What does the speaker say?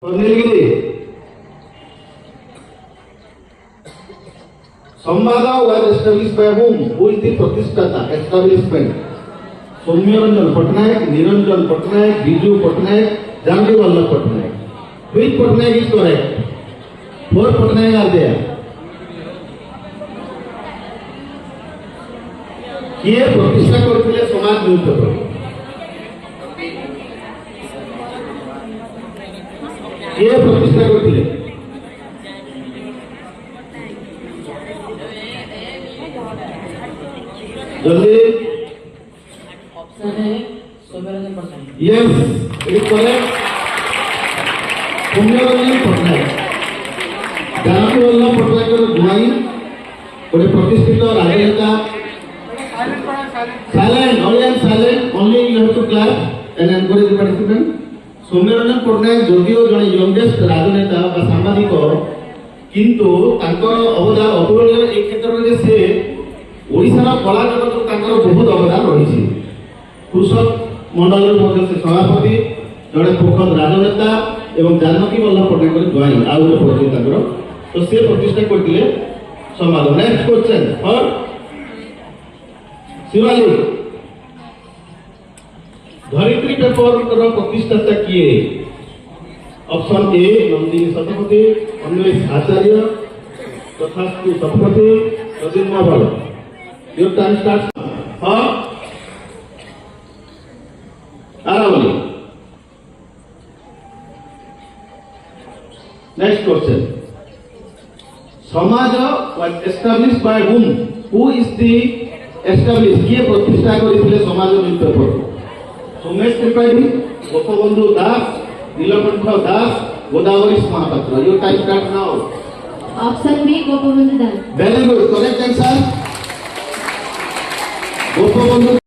नीलगिरी संवाद was established by whom? Who is the प्रतिष्ठाता? Establishment. Saumya Ranjan Patnaik, Niranjan Patnaik, Biju Patnaik, Janaki Vallabh Patnaik. Which Patnaik is correct? 4 Patnaik are there. किए प्रतिष्ठा करथिले Samaja newspaper? किए प्रतिष्ठा करथिले? जल्दी. ऑप्शन है Soumyaranjan Patnaik. Yes, it is correct. Soumyaranjan Patnaik. Janaki Vallabh Patnaik जुआई गोटे प्रतिष्ठित राजनेता. Silent, only you have to clap and encourage the participant. Soumyaranjan Patnaik जदिओ जड़े यंगेस्ट राजनेता बा सामाजिक किंतु तांकर अवदान अतुलनीय ए क्षेत्र में से ओडिसा कला जगत तांकर बहुत अवदान रही. कृषक मंडल मध्य से सभापति जड़े प्रखर राजनेता एवं जानकी वल्लभ पटनायक ज्वाइन आउ गोटे तांकर तो से प्रतिष्ठा करथिले Samaj. Next question for Shivali. Dharitri paper प्रतिष्ठाता किए? Option A Nandini Satpathy, Anwesh Acharya, Tathastu Satpathy, Rajendra Bal. Your time start. हाँ Aravali. Next question. Samaj was established by whom? Who is the established? किए प्रतिष्ठा करथिले Samaja newspaper? Somesh Tripathi, Gopabandhu Das, Nilakantha Das, Godavari Mahapatra. Your time start now. Option B Gopabandhu Das. Very good, correct answer. Gopabandhu